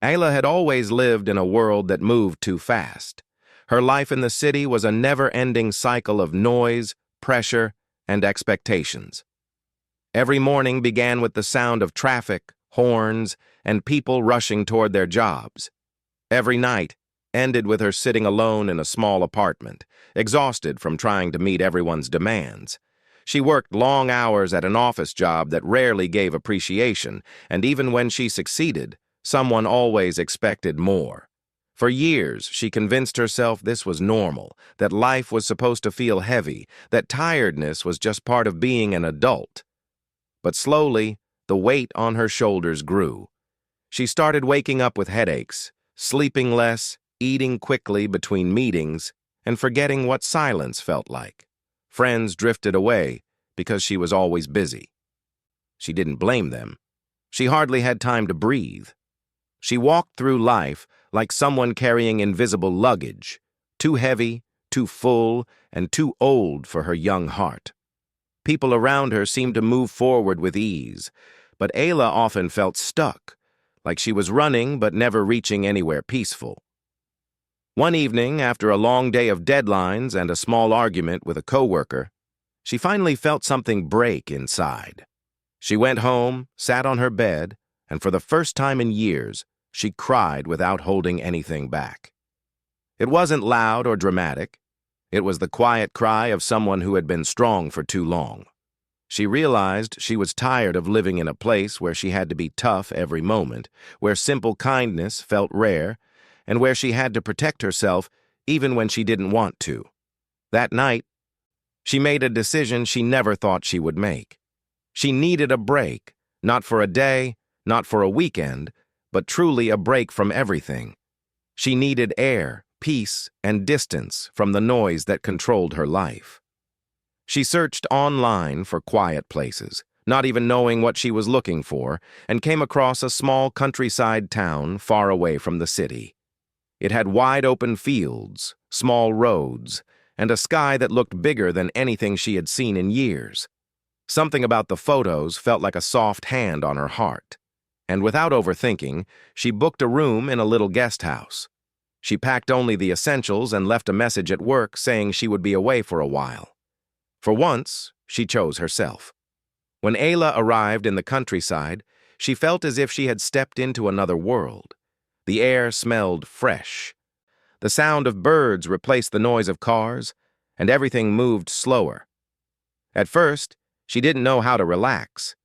Ayla had always lived in a world that moved too fast. Her life in the city was a never-ending cycle of noise, pressure, and expectations. Every morning began with the sound of traffic, horns, and people rushing toward their jobs. Every night ended with her sitting alone in a small apartment, exhausted from trying to meet everyone's demands. She worked long hours at an office job that rarely gave appreciation, and even when she succeeded, someone always expected more. For years, she convinced herself this was normal, that life was supposed to feel heavy, that tiredness was just part of being an adult. But slowly, the weight on her shoulders grew. She started waking up with headaches, sleeping less, eating quickly between meetings, and forgetting what silence felt like. Friends drifted away because she was always busy. She didn't blame them. She hardly had time to breathe. She walked through life like someone carrying invisible luggage, too heavy, too full, and too old for her young heart. People around her seemed to move forward with ease, but Ayla often felt stuck, like she was running but never reaching anywhere peaceful. One evening, after a long day of deadlines and a small argument with a coworker, she finally felt something break inside. She went home, sat on her bed, and for the first time in years, she cried without holding anything back. It wasn't loud or dramatic. It was the quiet cry of someone who had been strong for too long. She realized she was tired of living in a place where she had to be tough every moment, where simple kindness felt rare, and where she had to protect herself even when she didn't want to. That night, she made a decision she never thought she would make. She needed a break, not for a day, not for a weekend, but truly a break from everything. She needed air, peace, and distance from the noise that controlled her life. She searched online for quiet places, not even knowing what she was looking for, and came across a small countryside town far away from the city. It had wide-open fields, small roads, and a sky that looked bigger than anything she had seen in years. Something about the photos felt like a soft hand on her heart. And without overthinking, she booked a room in a little guest house. She packed only the essentials and left a message at work saying she would be away for a while. For once, she chose herself. When Ayla arrived in the countryside, she felt as if she had stepped into another world. The air smelled fresh. The sound of birds replaced the noise of cars, and everything moved slower. At first, she didn't know how to relax.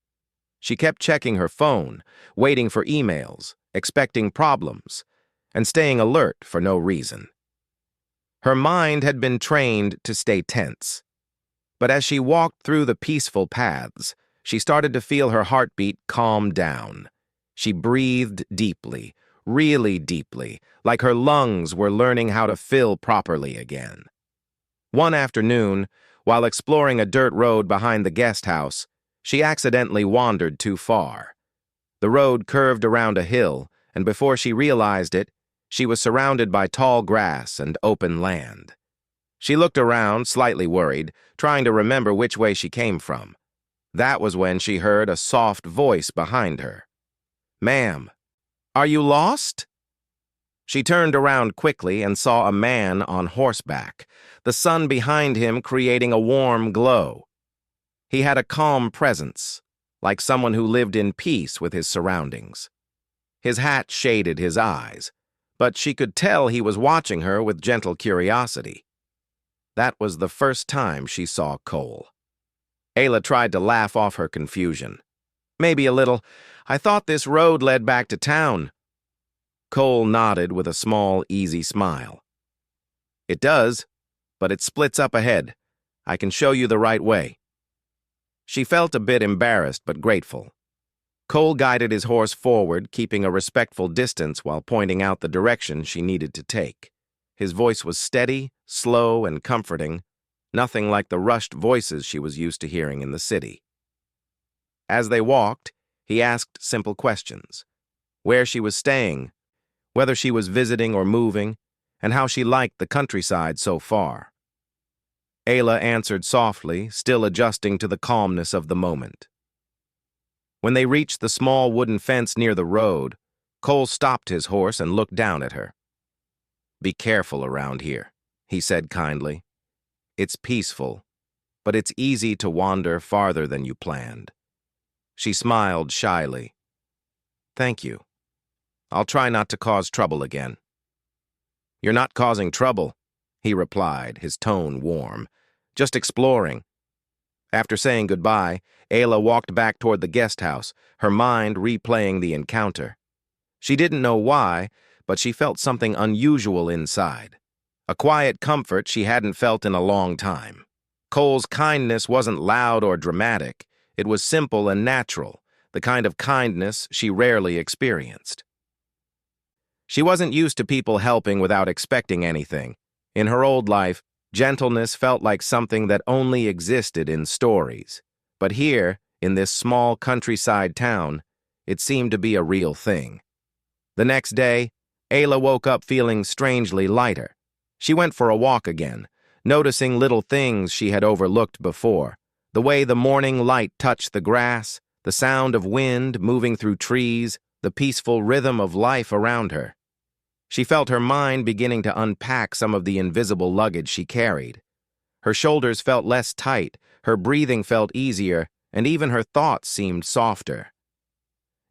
She kept checking her phone, waiting for emails, expecting problems, and staying alert for no reason. Her mind had been trained to stay tense. But as she walked through the peaceful paths, she started to feel her heartbeat calm down. She breathed deeply, really deeply, like her lungs were learning how to fill properly again. One afternoon, while exploring a dirt road behind the guest house, she accidentally wandered too far. The road curved around a hill, and before she realized it, she was surrounded by tall grass and open land. She looked around, slightly worried, trying to remember which way she came from. That was when she heard a soft voice behind her. "Ma'am, are you lost?" She turned around quickly and saw a man on horseback, the sun behind him creating a warm glow. He had a calm presence, like someone who lived in peace with his surroundings. His hat shaded his eyes, but she could tell he was watching her with gentle curiosity. That was the first time she saw Cole. Ayla tried to laugh off her confusion. "Maybe a little. I thought this road led back to town." Cole nodded with a small, easy smile. "It does, but it splits up ahead. I can show you the right way." She felt a bit embarrassed but grateful. Cole guided his horse forward, keeping a respectful distance while pointing out the direction she needed to take. His voice was steady, slow, and comforting, nothing like the rushed voices she was used to hearing in the city. As they walked, he asked simple questions: where she was staying, whether she was visiting or moving, and how she liked the countryside so far. Ayla answered softly, still adjusting to the calmness of the moment. When they reached the small wooden fence near the road, Cole stopped his horse and looked down at her. "Be careful around here," he said kindly. "It's peaceful, but it's easy to wander farther than you planned." She smiled shyly. "Thank you. I'll try not to cause trouble again." "You're not causing trouble," he replied, his tone warm. "Just exploring." After saying goodbye, Ayla walked back toward the guest house, her mind replaying the encounter. She didn't know why, but she felt something unusual inside. A quiet comfort she hadn't felt in a long time. Cole's kindness wasn't loud or dramatic. It was simple and natural, the kind of kindness she rarely experienced. She wasn't used to people helping without expecting anything. In her old life, gentleness felt like something that only existed in stories. But here, in this small countryside town, it seemed to be a real thing. The next day, Ayla woke up feeling strangely lighter. She went for a walk again, noticing little things she had overlooked before. The way the morning light touched the grass, the sound of wind moving through trees, the peaceful rhythm of life around her. She felt her mind beginning to unpack some of the invisible luggage she carried. Her shoulders felt less tight, her breathing felt easier, and even her thoughts seemed softer.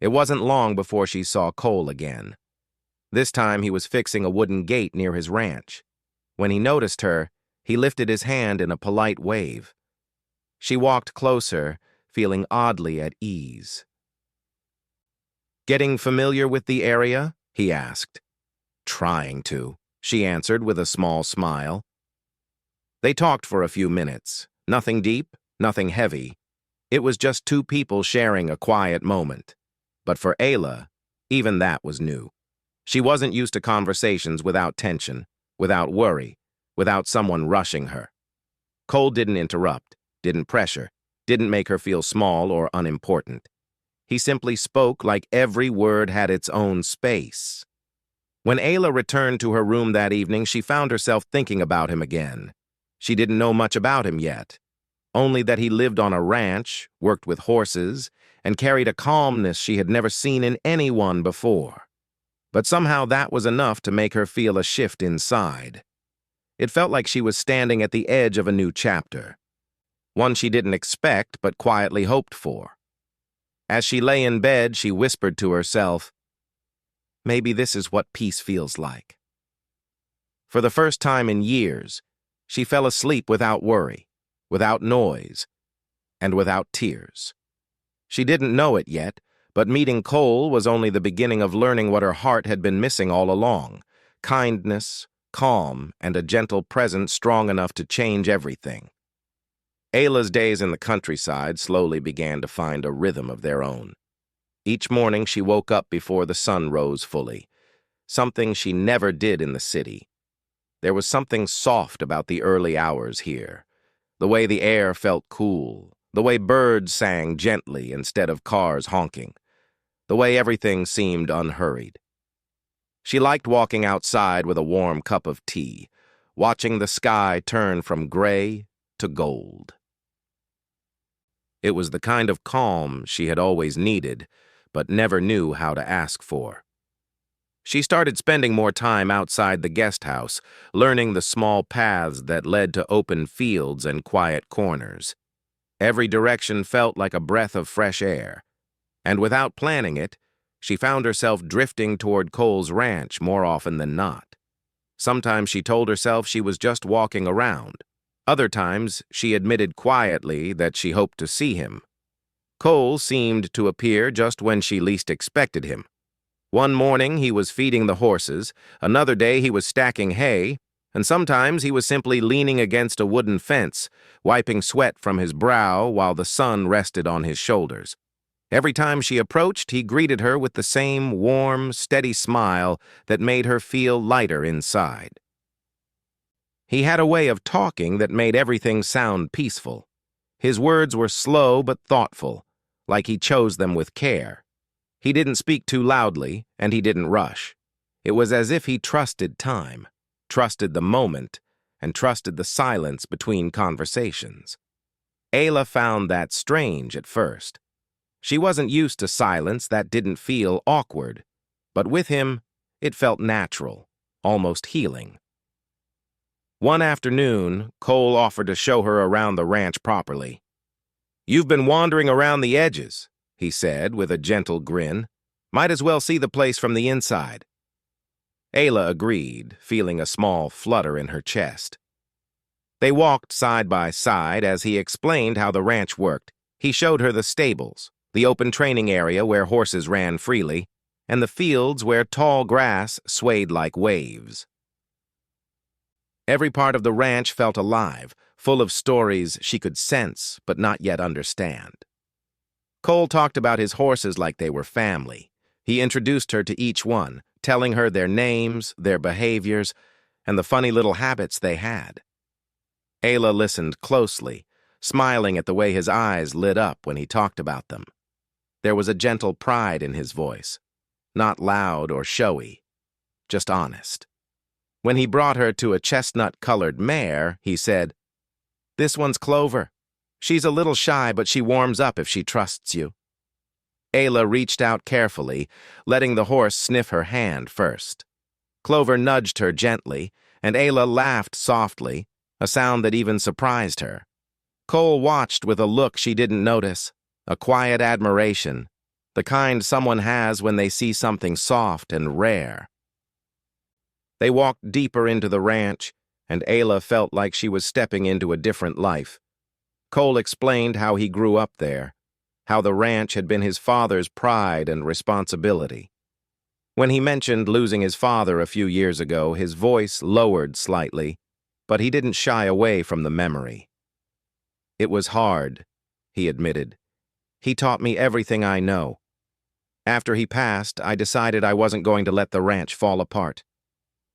It wasn't long before she saw Cole again. This time he was fixing a wooden gate near his ranch. When he noticed her, he lifted his hand in a polite wave. She walked closer, feeling oddly at ease. "Getting familiar with the area?" he asked. "Trying to," she answered with a small smile. They talked for a few minutes. Nothing deep, nothing heavy. It was just two people sharing a quiet moment. But for Ayla, even that was new. She wasn't used to conversations without tension, without worry, without someone rushing her. Cole didn't interrupt, didn't pressure, didn't make her feel small or unimportant. He simply spoke like every word had its own space. When Ayla returned to her room that evening, she found herself thinking about him again. She didn't know much about him yet, only that he lived on a ranch, worked with horses, and carried a calmness she had never seen in anyone before. But somehow that was enough to make her feel a shift inside. It felt like she was standing at the edge of a new chapter, one she didn't expect but quietly hoped for. As she lay in bed, she whispered to herself, "Maybe this is what peace feels like." For the first time in years, she fell asleep without worry, without noise, and without tears. She didn't know it yet, but meeting Cole was only the beginning of learning what her heart had been missing all along: kindness, calm, and a gentle presence strong enough to change everything. Ayla's days in the countryside slowly began to find a rhythm of their own. Each morning she woke up before the sun rose fully, something she never did in the city. There was something soft about the early hours here, the way the air felt cool, the way birds sang gently instead of cars honking, the way everything seemed unhurried. She liked walking outside with a warm cup of tea, watching the sky turn from gray to gold. It was the kind of calm she had always needed, but never knew how to ask for. She started spending more time outside the guest house, learning the small paths that led to open fields and quiet corners. Every direction felt like a breath of fresh air, and without planning it, she found herself drifting toward Cole's ranch more often than not. Sometimes she told herself she was just walking around. Other times, she admitted quietly that she hoped to see him. Cole seemed to appear just when she least expected him. One morning he was feeding the horses, another day he was stacking hay, and sometimes he was simply leaning against a wooden fence, wiping sweat from his brow while the sun rested on his shoulders. Every time she approached, he greeted her with the same warm, steady smile that made her feel lighter inside. He had a way of talking that made everything sound peaceful. His words were slow but thoughtful, like he chose them with care. He didn't speak too loudly, and he didn't rush. It was as if he trusted time, trusted the moment, and trusted the silence between conversations. Ayla found that strange at first. She wasn't used to silence that didn't feel awkward. but with him, it felt natural, almost healing. One afternoon, Cole offered to show her around the ranch properly. "You've been wandering around the edges," he said with a gentle grin. "Might as well see the place from the inside." Ayla agreed, feeling a small flutter in her chest. They walked side by side as he explained how the ranch worked. He showed her the stables, the open training area where horses ran freely, and the fields where tall grass swayed like waves. Every part of the ranch felt alive, full of stories she could sense but not yet understand. Cole talked about his horses like they were family. He introduced her to each one, telling her their names, their behaviors, and the funny little habits they had. Ayla listened closely, smiling at the way his eyes lit up when he talked about them. There was a gentle pride in his voice, not loud or showy, just honest. When he brought her to a chestnut-colored mare, he said, "This one's Clover. She's a little shy, but she warms up if she trusts you." Ayla reached out carefully, letting the horse sniff her hand first. Clover nudged her gently, and Ayla laughed softly, a sound that even surprised her. Cole watched with a look she didn't notice, a quiet admiration, the kind someone has when they see something soft and rare. They walked deeper into the ranch, and Ayla felt like she was stepping into a different life. Cole explained how he grew up there, how the ranch had been his father's pride and responsibility. When he mentioned losing his father a few years ago, his voice lowered slightly, but he didn't shy away from the memory. "It was hard," he admitted. "He taught me everything I know. After he passed, I decided I wasn't going to let the ranch fall apart.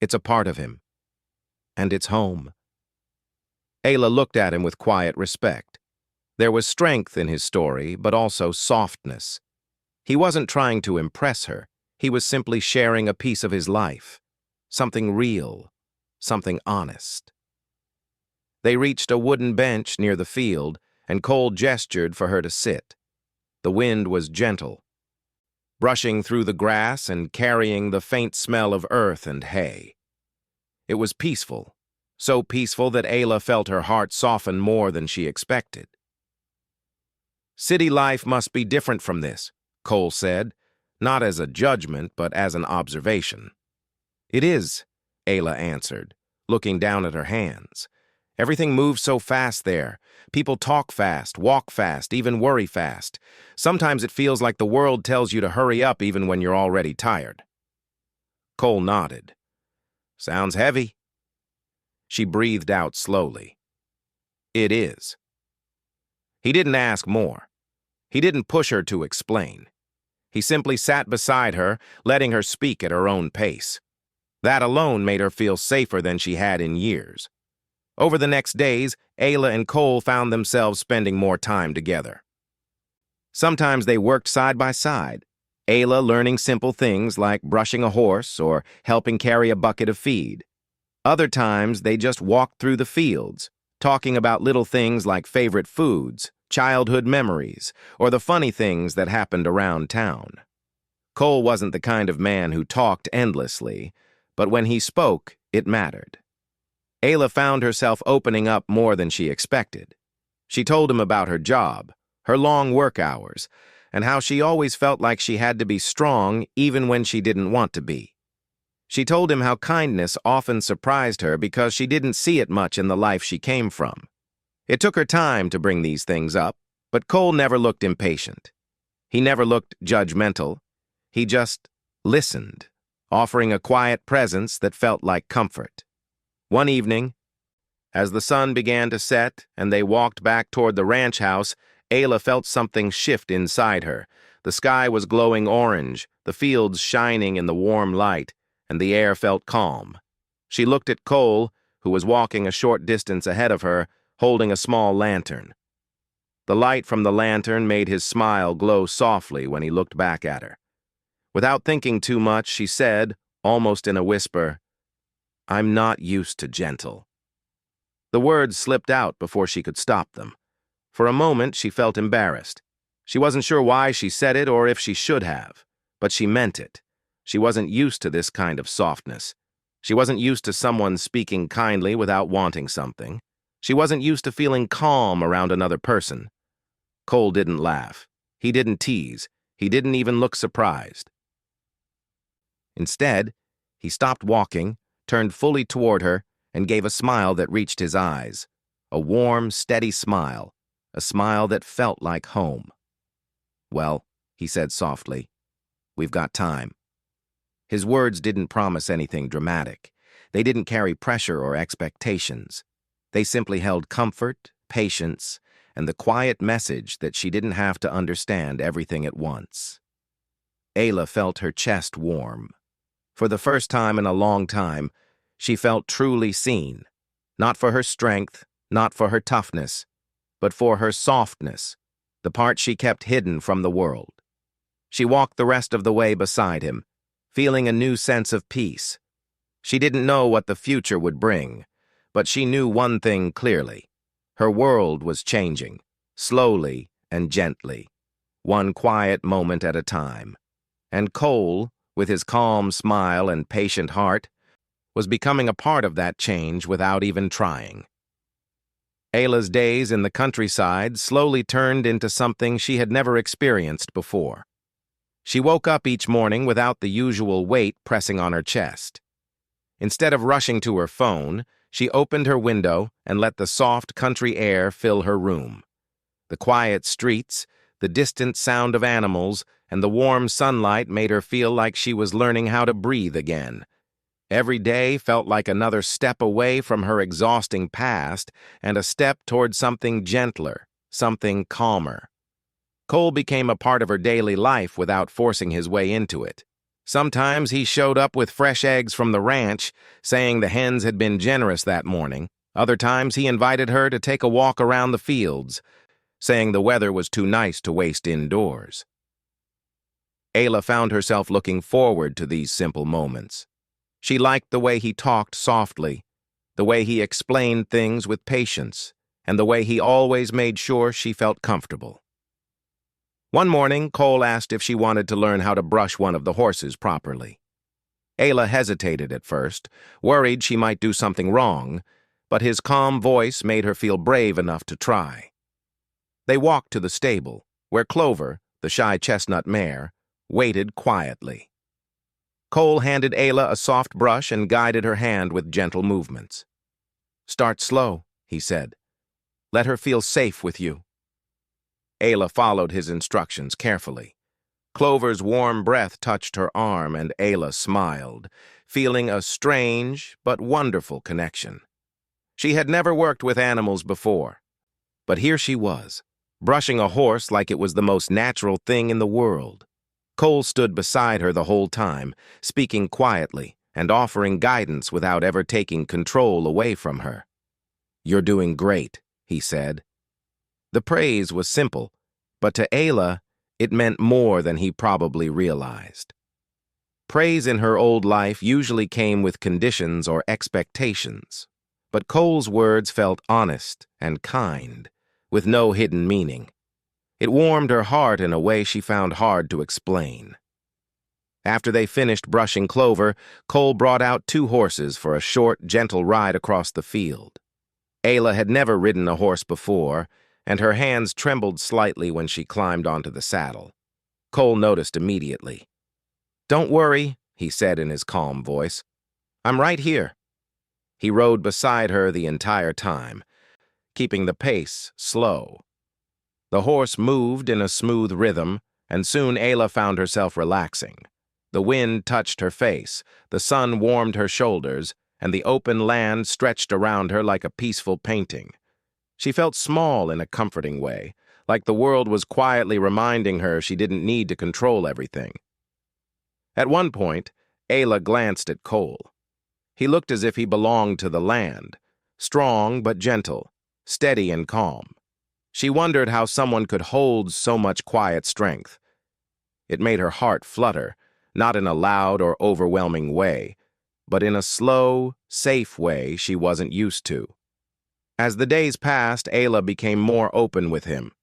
It's a part of him. And it's home." Ayla looked at him with quiet respect. There was strength in his story, but also softness. He wasn't trying to impress her. He was simply sharing a piece of his life. Something real. Something honest. They reached a wooden bench near the field, and Cole gestured for her to sit. The wind was gentle, brushing through the grass and carrying the faint smell of earth and hay. It was peaceful, so peaceful that Ayla felt her heart soften more than she expected. "City life must be different from this," Cole said, not as a judgment, but as an observation. "It is," Ayla answered, looking down at her hands. "Everything moves so fast there. People talk fast, walk fast, even worry fast. Sometimes it feels like the world tells you to hurry up even when you're already tired." Cole nodded. "Sounds heavy." She breathed out slowly. "It is." He didn't ask more. He didn't push her to explain. He simply sat beside her, letting her speak at her own pace. That alone made her feel safer than she had in years. Over the next days, Ayla and Cole found themselves spending more time together. Sometimes they worked side by side, Ayla learning simple things like brushing a horse or helping carry a bucket of feed. Other times, they just walked through the fields, talking about little things like favorite foods, childhood memories, or the funny things that happened around town. Cole wasn't the kind of man who talked endlessly, but when he spoke, it mattered. Ayla found herself opening up more than she expected. She told him about her job, her long work hours, and how she always felt like she had to be strong even when she didn't want to be. She told him how kindness often surprised her because she didn't see it much in the life she came from. It took her time to bring these things up, but Cole never looked impatient. He never looked judgmental. He just listened, offering a quiet presence that felt like comfort. One evening, as the sun began to set and they walked back toward the ranch house, Ayla felt something shift inside her. The sky was glowing orange, the fields shining in the warm light, and the air felt calm. She looked at Cole, who was walking a short distance ahead of her, holding a small lantern. The light from the lantern made his smile glow softly when he looked back at her. Without thinking too much, she said, almost in a whisper, "I'm not used to gentle." The words slipped out before she could stop them. For a moment, she felt embarrassed. She wasn't sure why she said it or if she should have, but she meant it. She wasn't used to this kind of softness. She wasn't used to someone speaking kindly without wanting something. She wasn't used to feeling calm around another person. Cole didn't laugh. He didn't tease. He didn't even look surprised. Instead, he stopped walking, turned fully toward her, and gave a smile that reached his eyes. A warm, steady smile. A smile that felt like home. "Well," he said softly, "we've got time." His words didn't promise anything dramatic. They didn't carry pressure or expectations. They simply held comfort, patience, and the quiet message that she didn't have to understand everything at once. Ayla felt her chest warm. For the first time in a long time, she felt truly seen, not for her strength, not for her toughness, but for her softness, the part she kept hidden from the world. She walked the rest of the way beside him, feeling a new sense of peace. She didn't know what the future would bring, but she knew one thing clearly. Her world was changing, slowly and gently, one quiet moment at a time. And Cole, with his calm smile and patient heart, was becoming a part of that change without even trying. Ayla's days in the countryside slowly turned into something she had never experienced before. She woke up each morning without the usual weight pressing on her chest. Instead of rushing to her phone, she opened her window and let the soft country air fill her room. The quiet streets, the distant sound of animals, and the warm sunlight made her feel like she was learning how to breathe again. Every day felt like another step away from her exhausting past and a step toward something gentler, something calmer. Cole became a part of her daily life without forcing his way into it. Sometimes he showed up with fresh eggs from the ranch, saying the hens had been generous that morning. Other times he invited her to take a walk around the fields, saying the weather was too nice to waste indoors. Ayla found herself looking forward to these simple moments. She liked the way he talked softly, the way he explained things with patience, and the way he always made sure she felt comfortable. One morning, Cole asked if she wanted to learn how to brush one of the horses properly. Ayla hesitated at first, worried she might do something wrong, but his calm voice made her feel brave enough to try. They walked to the stable, where Clover, the shy chestnut mare, waited quietly. Cole handed Ayla a soft brush and guided her hand with gentle movements. "Start slow," he said. "Let her feel safe with you." Ayla followed his instructions carefully. Clover's warm breath touched her arm, and Ayla smiled, feeling a strange but wonderful connection. She had never worked with animals before, but here she was, brushing a horse like it was the most natural thing in the world. Cole stood beside her the whole time, speaking quietly and offering guidance without ever taking control away from her. "You're doing great," he said. The praise was simple, but to Ayla, it meant more than he probably realized. Praise in her old life usually came with conditions or expectations, but Cole's words felt honest and kind, with no hidden meaning. It warmed her heart in a way she found hard to explain. After they finished brushing Clover, Cole brought out 2 horses for a short, gentle ride across the field. Ayla had never ridden a horse before, and her hands trembled slightly when she climbed onto the saddle. Cole noticed immediately. "Don't worry," he said in his calm voice. "I'm right here." He rode beside her the entire time, keeping the pace slow. The horse moved in a smooth rhythm, and soon Ayla found herself relaxing. The wind touched her face, the sun warmed her shoulders, and the open land stretched around her like a peaceful painting. She felt small in a comforting way, like the world was quietly reminding her she didn't need to control everything. At one point, Ayla glanced at Cole. He looked as if he belonged to the land, strong but gentle, steady and calm. She wondered how someone could hold so much quiet strength. It made her heart flutter, not in a loud or overwhelming way, but in a slow, safe way she wasn't used to. As the days passed, Ayla became more open with him.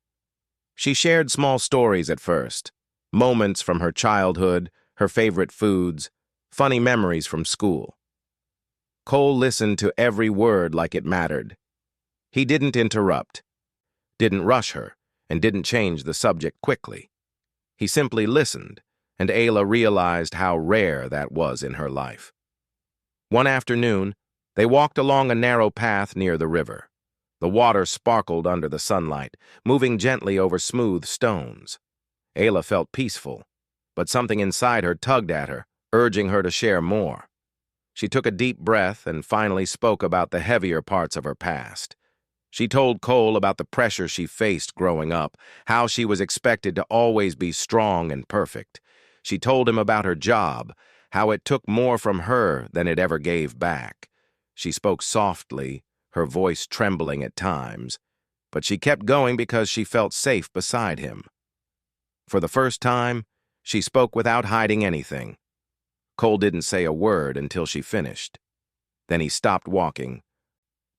She shared small stories at first, moments from her childhood, her favorite foods, funny memories from school. Cole listened to every word like it mattered. He didn't interrupt, didn't rush her, and didn't change the subject quickly. He simply listened, and Ayla realized how rare that was in her life. One afternoon, they walked along a narrow path near the river. The water sparkled under the sunlight, moving gently over smooth stones. Ayla felt peaceful, but something inside her tugged at her, urging her to share more. She took a deep breath and finally spoke about the heavier parts of her past. She told Cole about the pressure she faced growing up, how she was expected to always be strong and perfect. She told him about her job, how it took more from her than it ever gave back. She spoke softly, her voice trembling at times, but she kept going because she felt safe beside him. For the first time, she spoke without hiding anything. Cole didn't say a word until she finished. Then he stopped walking,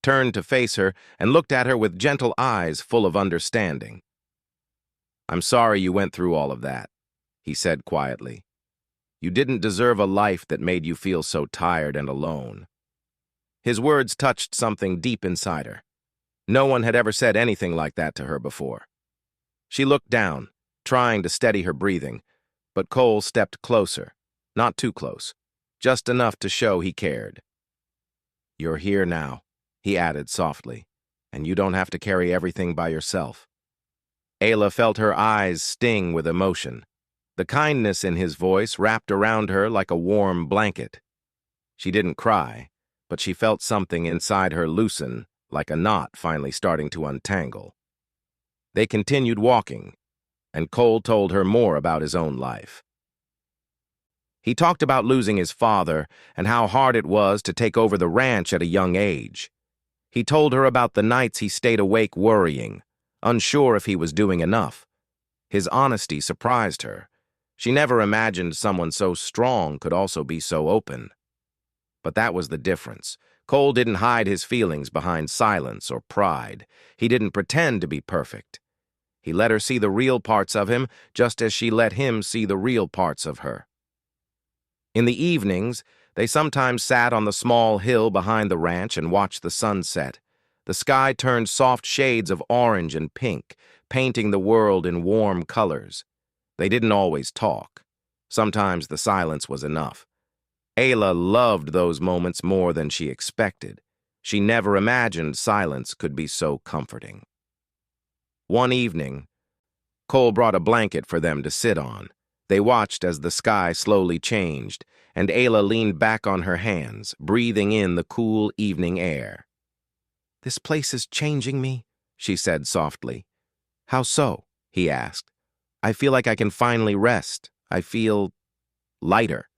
turned to face her, and looked at her with gentle eyes full of understanding. "I'm sorry you went through all of that," he said quietly. "You didn't deserve a life that made you feel so tired and alone." His words touched something deep inside her. No one had ever said anything like that to her before. She looked down, trying to steady her breathing, but Cole stepped closer, not too close, just enough to show he cared. "You're here now," he added softly, "and you don't have to carry everything by yourself." Ayla felt her eyes sting with emotion. The kindness in his voice wrapped around her like a warm blanket. She didn't cry, but she felt something inside her loosen, like a knot finally starting to untangle. They continued walking, and Cole told her more about his own life. He talked about losing his father and how hard it was to take over the ranch at a young age. He told her about the nights he stayed awake worrying, unsure if he was doing enough. His honesty surprised her. She never imagined someone so strong could also be so open. But that was the difference. Cole didn't hide his feelings behind silence or pride. He didn't pretend to be perfect. He let her see the real parts of him, just as she let him see the real parts of her. In the evenings, they sometimes sat on the small hill behind the ranch and watched the sun set. The sky turned soft shades of orange and pink, painting the world in warm colors. They didn't always talk. Sometimes the silence was enough. Ayla loved those moments more than she expected. She never imagined silence could be so comforting. One evening, Cole brought a blanket for them to sit on. They watched as the sky slowly changed, and Ayla leaned back on her hands, breathing in the cool evening air. "This place is changing me," she said softly. "How so?" he asked. "I feel like I can finally rest. I feel lighter.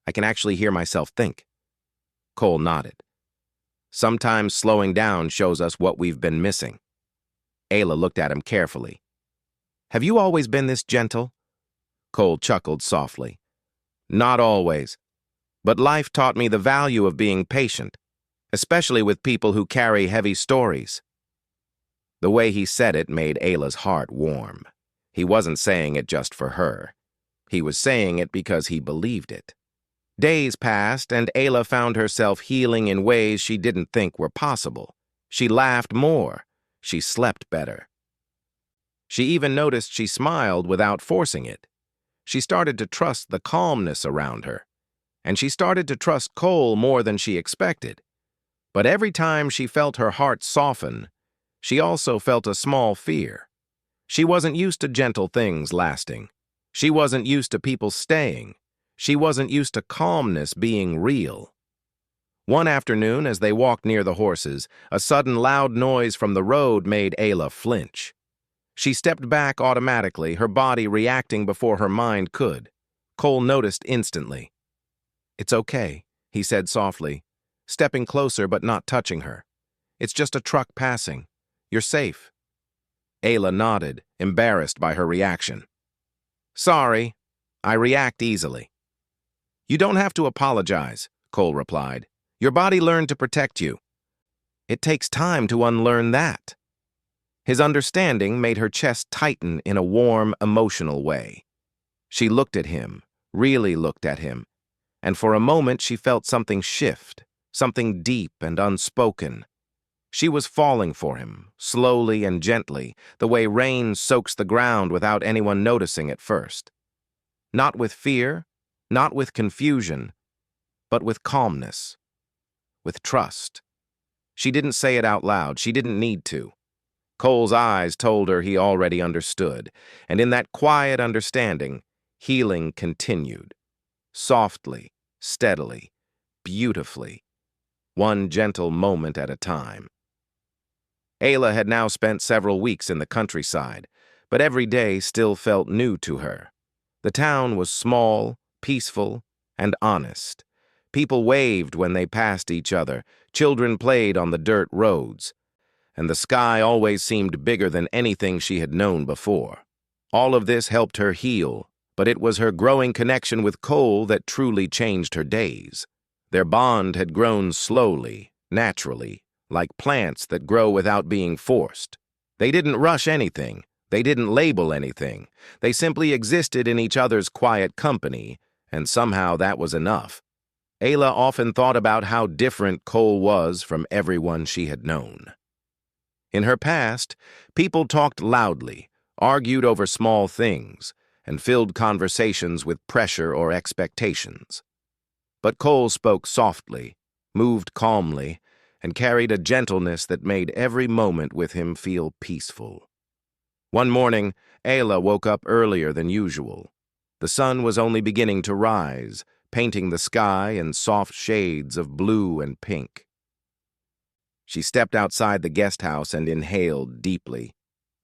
I can actually hear myself think." Cole nodded. "Sometimes slowing down shows us what we've been missing." Ayla looked at him carefully. "Have you always been this gentle?" Cole chuckled softly. "Not always, but life taught me the value of being patient, especially with people who carry heavy stories." The way he said it made Ayla's heart warm. He wasn't saying it just for her. He was saying it because he believed it. Days passed, and Ayla found herself healing in ways she didn't think were possible. She laughed more. She slept better. She even noticed she smiled without forcing it. She started to trust the calmness around her. And she started to trust Cole more than she expected. But every time she felt her heart soften, she also felt a small fear. She wasn't used to gentle things lasting. She wasn't used to people staying. She wasn't used to calmness being real. One afternoon, as they walked near the horses, a sudden loud noise from the road made Ayla flinch. She stepped back automatically, her body reacting before her mind could. Cole noticed instantly. "It's okay," he said softly, stepping closer but not touching her. "It's just a truck passing. You're safe." Ayla nodded, embarrassed by her reaction. "Sorry, I react easily." "You don't have to apologize," Cole replied. "Your body learned to protect you. It takes time to unlearn that." His understanding made her chest tighten in a warm, emotional way. She looked at him, really looked at him, and for a moment she felt something shift, something deep and unspoken. She was falling for him, slowly and gently, the way rain soaks the ground without anyone noticing at first. Not with fear, not with confusion, but with calmness, with trust. She didn't say it out loud. She didn't need to. Cole's eyes told her he already understood, and in that quiet understanding, healing continued. Softly, steadily, beautifully, one gentle moment at a time. Ayla had now spent several weeks in the countryside, but every day still felt new to her. The town was small, peaceful, and honest. People waved when they passed each other, children played on the dirt roads, and the sky always seemed bigger than anything she had known before. All of this helped her heal, but it was her growing connection with Cole that truly changed her days. Their bond had grown slowly, naturally, like plants that grow without being forced. They didn't rush anything. They didn't label anything. They simply existed in each other's quiet company, and somehow that was enough. Ayla often thought about how different Cole was from everyone she had known. In her past, people talked loudly, argued over small things, and filled conversations with pressure or expectations. But Cole spoke softly, moved calmly, and carried a gentleness that made every moment with him feel peaceful. One morning, Ayla woke up earlier than usual. The sun was only beginning to rise, painting the sky in soft shades of blue and pink. She stepped outside the guest house and inhaled deeply.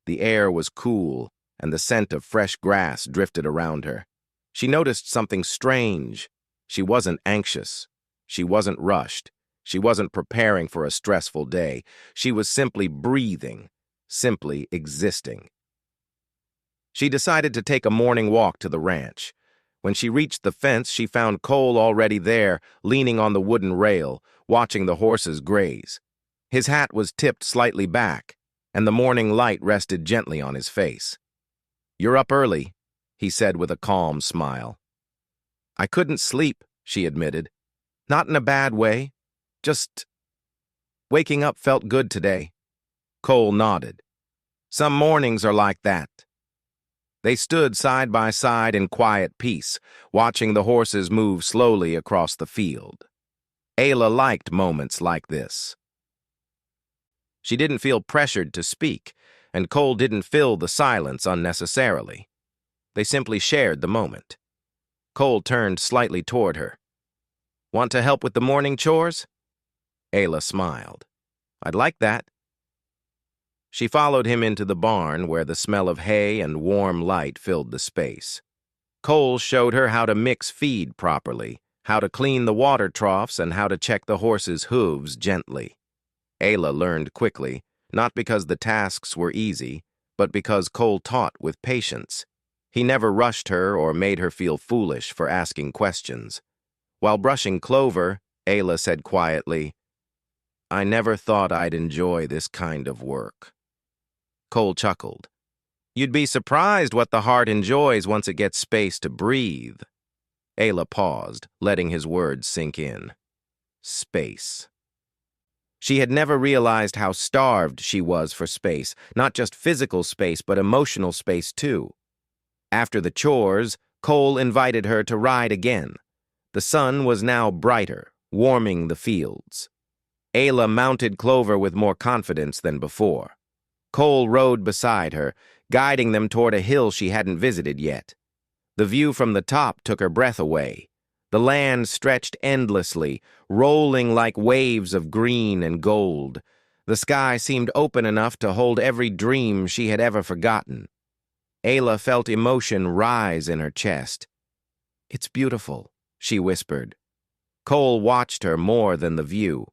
The air was cool, and the scent of fresh grass drifted around her. She noticed something strange. She wasn't anxious. She wasn't rushed. She wasn't preparing for a stressful day. She was simply breathing, simply existing. She decided to take a morning walk to the ranch. When she reached the fence, she found Cole already there, leaning on the wooden rail, watching the horses graze. His hat was tipped slightly back, and the morning light rested gently on his face. "You're up early," he said with a calm smile. "I couldn't sleep," she admitted. "Not in a bad way. Just waking up felt good today." Cole nodded. "Some mornings are like that." They stood side by side in quiet peace, watching the horses move slowly across the field. Ayla liked moments like this. She didn't feel pressured to speak, and Cole didn't fill the silence unnecessarily. They simply shared the moment. Cole turned slightly toward her. "Want to help with the morning chores?" Ayla smiled. "I'd like that." She followed him into the barn where the smell of hay and warm light filled the space. Cole showed her how to mix feed properly, how to clean the water troughs, and how to check the horses' hooves gently. Ayla learned quickly, not because the tasks were easy, but because Cole taught with patience. He never rushed her or made her feel foolish for asking questions. While brushing clover, Ayla said quietly, "I never thought I'd enjoy this kind of work." Cole chuckled. "You'd be surprised what the heart enjoys once it gets space to breathe." Ayla paused, letting his words sink in. Space. She had never realized how starved she was for space, not just physical space, but emotional space too. After the chores, Cole invited her to ride again. The sun was now brighter, warming the fields. Ayla mounted Clover with more confidence than before. Cole rode beside her, guiding them toward a hill she hadn't visited yet. The view from the top took her breath away. The land stretched endlessly, rolling like waves of green and gold. The sky seemed open enough to hold every dream she had ever forgotten. Ayla felt emotion rise in her chest. "It's beautiful," she whispered. Cole watched her more than the view.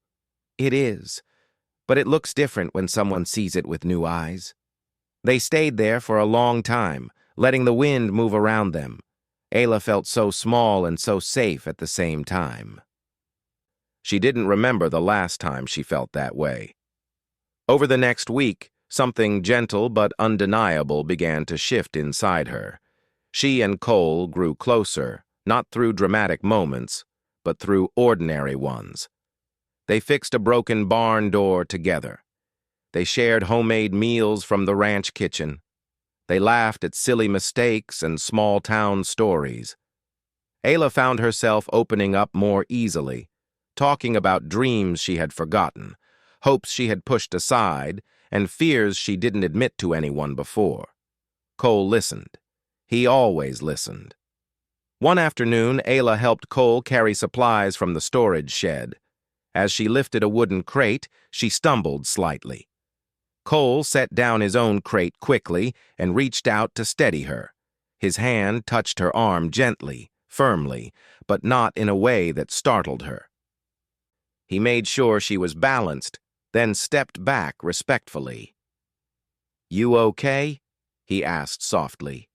"It is, but it looks different when someone sees it with new eyes." They stayed there for a long time, letting the wind move around them. Ayla felt so small and so safe at the same time. She didn't remember the last time she felt that way. Over the next week, something gentle but undeniable began to shift inside her. She and Cole grew closer, not through dramatic moments, but through ordinary ones. They fixed a broken barn door together. They shared homemade meals from the ranch kitchen. They laughed at silly mistakes and small-town stories. Ayla found herself opening up more easily, talking about dreams she had forgotten, hopes she had pushed aside, and fears she didn't admit to anyone before. Cole listened. He always listened. One afternoon, Ayla helped Cole carry supplies from the storage shed. As she lifted a wooden crate, she stumbled slightly. Cole set down his own crate quickly and reached out to steady her. His hand touched her arm gently, firmly, but not in a way that startled her. He made sure she was balanced, then stepped back respectfully. "You okay?" he asked softly.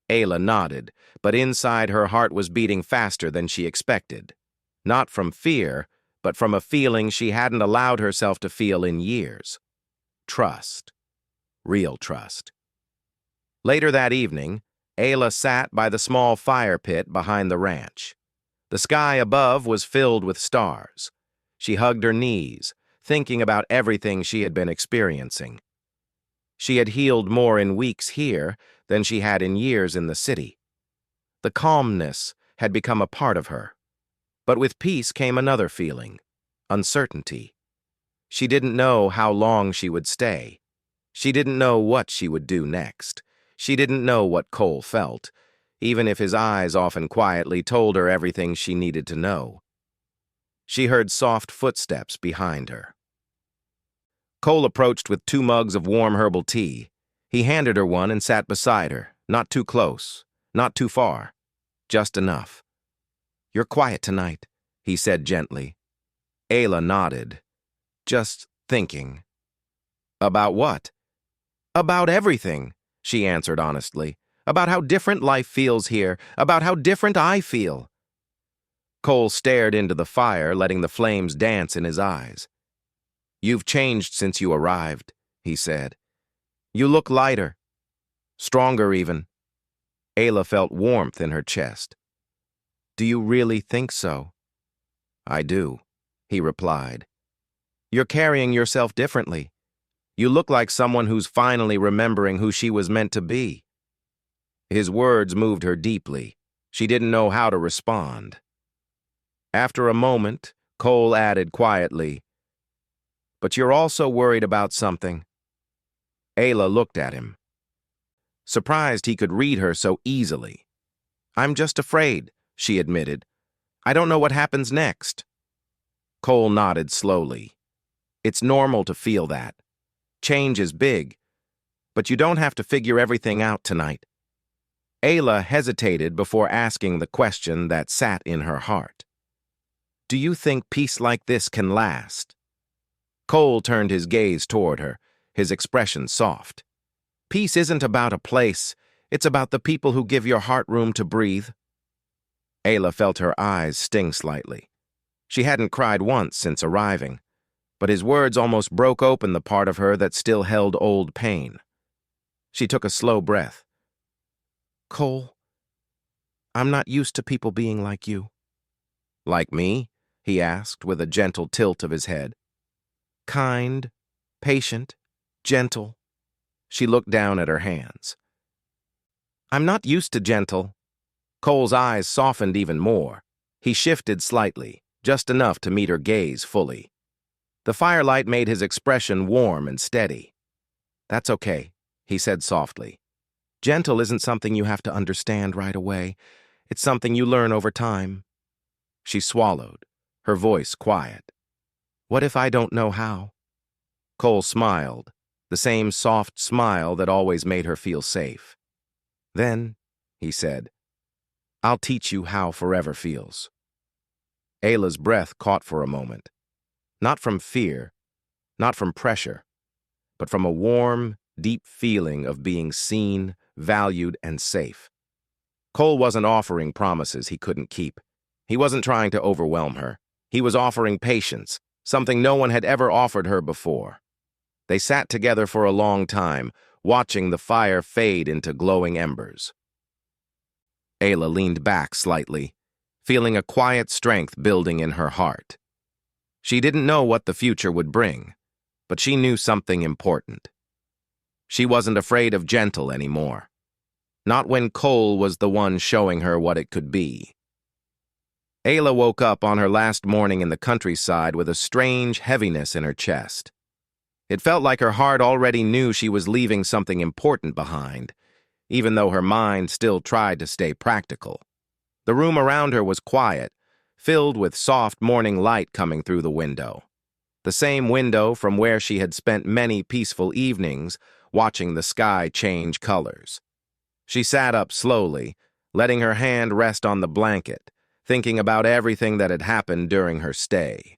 Ayla nodded, but inside her heart was beating faster than she expected. Not from fear, but from a feeling she hadn't allowed herself to feel in years. Trust. Real trust. Later that evening, Ayla sat by the small fire pit behind the ranch. The sky above was filled with stars. She hugged her knees, thinking about everything she had been experiencing. She had healed more in weeks here than she had in years in the city. The calmness had become a part of her. But with peace came another feeling, uncertainty. She didn't know how long she would stay. She didn't know what she would do next. She didn't know what Cole felt, even if his eyes often quietly told her everything she needed to know. She heard soft footsteps behind her. Cole approached with 2 mugs of warm herbal tea. He handed her one and sat beside her, not too close, not too far, just enough. "You're quiet tonight," he said gently. Ayla nodded. "Just thinking." "About what?" "About everything," she answered honestly. "About how different life feels here, about how different I feel." Cole stared into the fire, letting the flames dance in his eyes. "You've changed since you arrived," he said. "You look lighter. Stronger, even." Ayla felt warmth in her chest. "Do you really think so?" "I do," he replied. "You're carrying yourself differently. You look like someone who's finally remembering who she was meant to be." His words moved her deeply. She didn't know how to respond. After a moment, Cole added quietly, "But you're also worried about something." Ayla looked at him, surprised he could read her so easily. "I'm just afraid," she admitted. "I don't know what happens next." Cole nodded slowly. "It's normal to feel that. Change is big, but you don't have to figure everything out tonight." Ayla hesitated before asking the question that sat in her heart. "Do you think peace like this can last?" Cole turned his gaze toward her, his expression soft. "Peace isn't about a place, it's about the people who give your heart room to breathe." Ayla felt her eyes sting slightly. She hadn't cried once since arriving, but his words almost broke open the part of her that still held old pain. She took a slow breath. "Cole, I'm not used to people being like you." "Like me?" he asked with a gentle tilt of his head. "Kind, patient, gentle." She looked down at her hands. "I'm not used to gentle." Cole's eyes softened even more. He shifted slightly, just enough to meet her gaze fully. The firelight made his expression warm and steady. "That's okay," he said softly. "Gentle isn't something you have to understand right away. It's something you learn over time." She swallowed, her voice quiet. "What if I don't know how?" Cole smiled, the same soft smile that always made her feel safe. "Then," he said, "I'll teach you how forever feels." Ayla's breath caught for a moment. Not from fear, not from pressure, but from a warm, deep feeling of being seen, valued, and safe. Cole wasn't offering promises he couldn't keep. He wasn't trying to overwhelm her. He was offering patience, something no one had ever offered her before. They sat together for a long time, watching the fire fade into glowing embers. Ayla leaned back slightly, feeling a quiet strength building in her heart. She didn't know what the future would bring, but she knew something important. She wasn't afraid of gentle anymore. Not when Cole was the one showing her what it could be. Ayla woke up on her last morning in the countryside with a strange heaviness in her chest. It felt like her heart already knew she was leaving something important behind, even though her mind still tried to stay practical. The room around her was quiet, filled with soft morning light coming through the window. The same window from where she had spent many peaceful evenings, watching the sky change colors. She sat up slowly, letting her hand rest on the blanket, thinking about everything that had happened during her stay.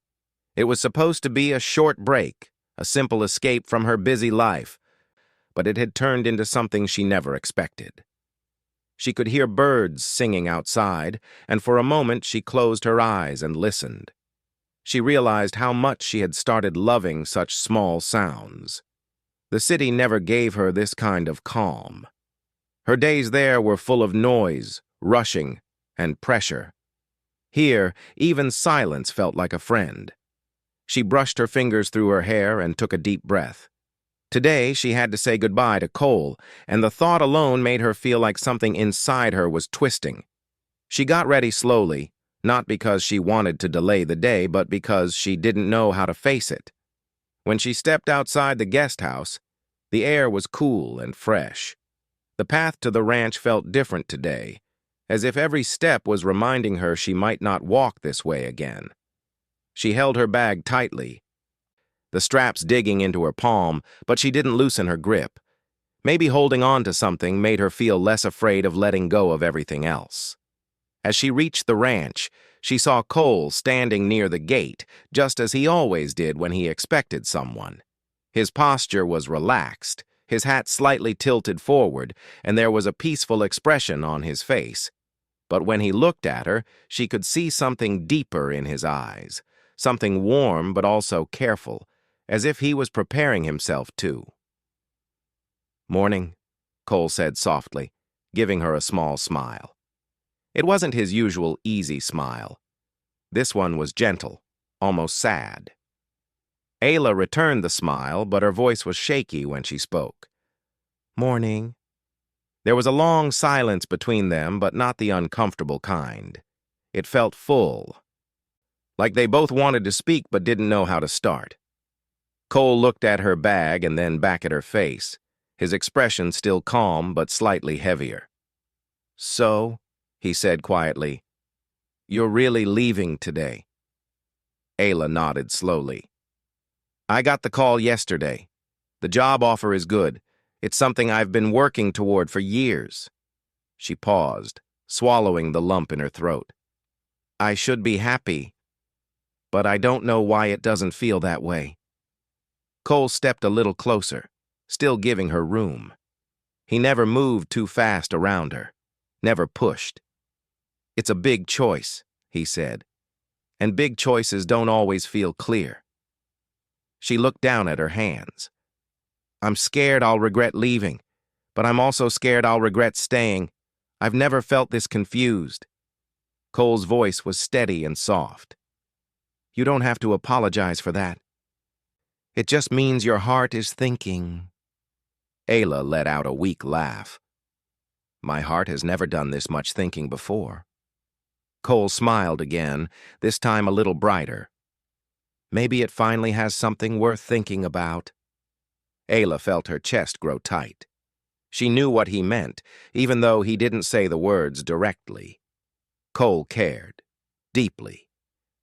It was supposed to be a short break, a simple escape from her busy life, but it had turned into something she never expected. She could hear birds singing outside, and for a moment she closed her eyes and listened. She realized how much she had started loving such small sounds. The city never gave her this kind of calm. Her days there were full of noise, rushing, and pressure. Here, even silence felt like a friend. She brushed her fingers through her hair and took a deep breath. Today, she had to say goodbye to Cole, and the thought alone made her feel like something inside her was twisting. She got ready slowly, not because she wanted to delay the day, but because she didn't know how to face it. When she stepped outside the guest house, the air was cool and fresh. The path to the ranch felt different today, as if every step was reminding her she might not walk this way again. She held her bag tightly, the straps digging into her palm, but she didn't loosen her grip. Maybe holding on to something made her feel less afraid of letting go of everything else. As she reached the ranch, she saw Cole standing near the gate, just as he always did when he expected someone. His posture was relaxed, his hat slightly tilted forward, and there was a peaceful expression on his face. But when he looked at her, she could see something deeper in his eyes, something warm but also careful, as if he was preparing himself too. "Morning," Cole said softly, giving her a small smile. It wasn't his usual easy smile. This one was gentle, almost sad. Ayla returned the smile, but her voice was shaky when she spoke. "Morning." There was a long silence between them, but not the uncomfortable kind. It felt full, like they both wanted to speak but didn't know how to start. Cole looked at her bag and then back at her face, his expression still calm but slightly heavier. "So," he said quietly, "you're really leaving today?" Ayla nodded slowly. "I got the call yesterday. The job offer is good. It's something I've been working toward for years." She paused, swallowing the lump in her throat. "I should be happy, but I don't know why it doesn't feel that way." Cole stepped a little closer, still giving her room. He never moved too fast around her, never pushed. "It's a big choice," he said, "and big choices don't always feel clear." She looked down at her hands. "I'm scared I'll regret leaving, but I'm also scared I'll regret staying. I've never felt this confused." Cole's voice was steady and soft. "You don't have to apologize for that. It just means your heart is thinking." Ayla let out a weak laugh. "My heart has never done this much thinking before." Cole smiled again, this time a little brighter. "Maybe it finally has something worth thinking about." Ayla felt her chest grow tight. She knew what he meant, even though he didn't say the words directly. Cole cared, deeply,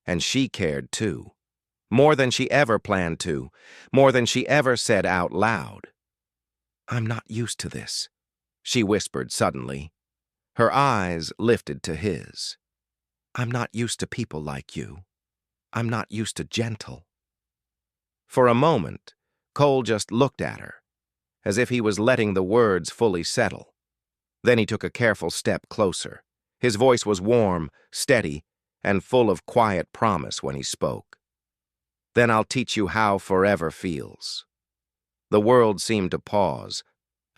and she cared too. More than she ever planned to, more than she ever said out loud. "I'm not used to this," she whispered suddenly. Her eyes lifted to his. "I'm not used to people like you. I'm not used to gentle." For a moment, Cole just looked at her, as if he was letting the words fully settle. Then he took a careful step closer. His voice was warm, steady, and full of quiet promise when he spoke. "Then I'll teach you how forever feels." The world seemed to pause.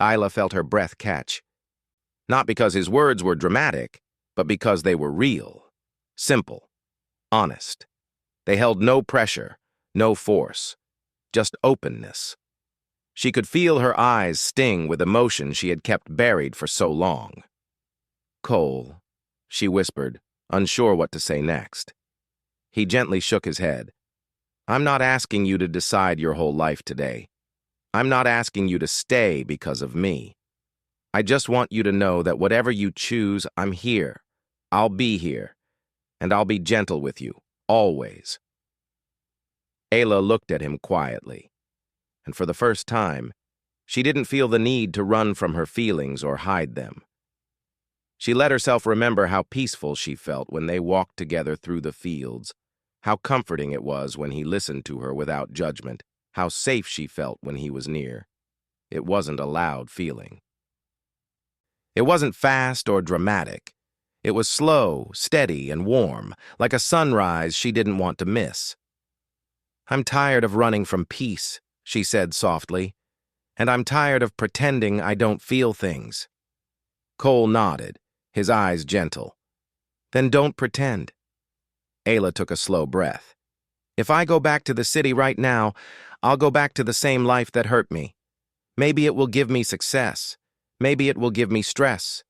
Ayla felt her breath catch. Not because his words were dramatic, but because they were real, simple, honest. They held no pressure, no force, just openness. She could feel her eyes sting with emotion she had kept buried for so long. "Cole," she whispered, unsure what to say next. He gently shook his head. "I'm not asking you to decide your whole life today. I'm not asking you to stay because of me. I just want you to know that whatever you choose, I'm here. I'll be here. And I'll be gentle with you, always." Ayla looked at him quietly, and for the first time, she didn't feel the need to run from her feelings or hide them. She let herself remember how peaceful she felt when they walked together through the fields, how comforting it was when he listened to her without judgment, how safe she felt when he was near. It wasn't a loud feeling. It wasn't fast or dramatic. It was slow, steady, and warm, like a sunrise she didn't want to miss. "I'm tired of running from peace," she said softly, "and I'm tired of pretending I don't feel things." Cole nodded, his eyes gentle. "Then don't pretend." Ayla took a slow breath. "If I go back to the city right now, I'll go back to the same life that hurt me. Maybe it will give me success. Maybe it will give me stress.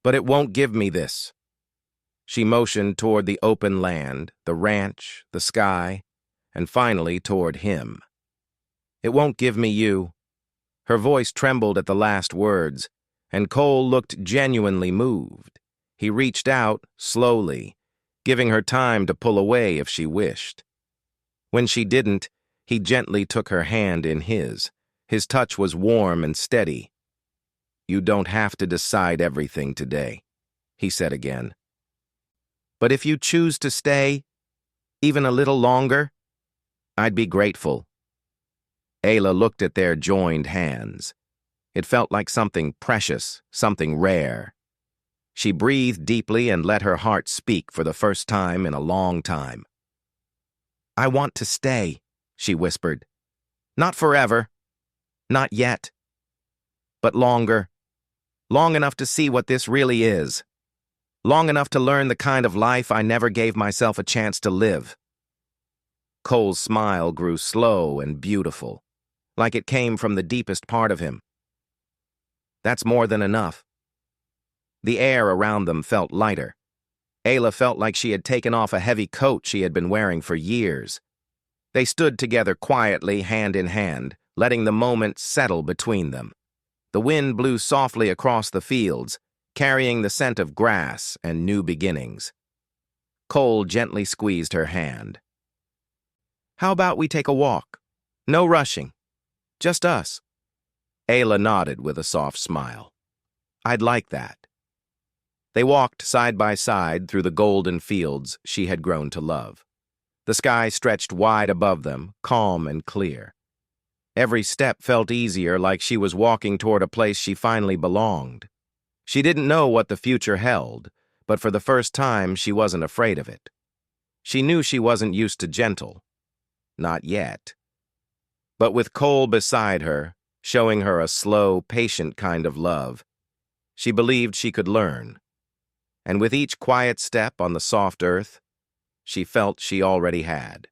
But it won't give me this." She motioned toward the open land, the ranch, the sky, and finally toward him. "It won't give me you." Her voice trembled at the last words, and Cole looked genuinely moved. He reached out, slowly, giving her time to pull away if she wished. When she didn't, he gently took her hand in his. His touch was warm and steady. "You don't have to decide everything today," he said again. "But if you choose to stay, even a little longer, I'd be grateful." Ayla looked at their joined hands. It felt like something precious, something rare. She breathed deeply and let her heart speak for the first time in a long time. "I want to stay," she whispered. "Not forever. Not yet. But longer. Long enough to see what this really is. Long enough to learn the kind of life I never gave myself a chance to live." Cole's smile grew slow and beautiful, like it came from the deepest part of him. "That's more than enough." The air around them felt lighter. Ayla felt like she had taken off a heavy coat she had been wearing for years. They stood together quietly, hand in hand, letting the moment settle between them. The wind blew softly across the fields, carrying the scent of grass and new beginnings. Cole gently squeezed her hand. "How about we take a walk? No rushing. Just us." Ayla nodded with a soft smile. "I'd like that." They walked side by side through the golden fields she had grown to love. The sky stretched wide above them, calm and clear. Every step felt easier, like she was walking toward a place she finally belonged. She didn't know what the future held, but for the first time she wasn't afraid of it. She knew she wasn't used to gentle. Not yet. But with Cole beside her, showing her a slow, patient kind of love, she believed she could learn. And with each quiet step on the soft earth, she felt she already had.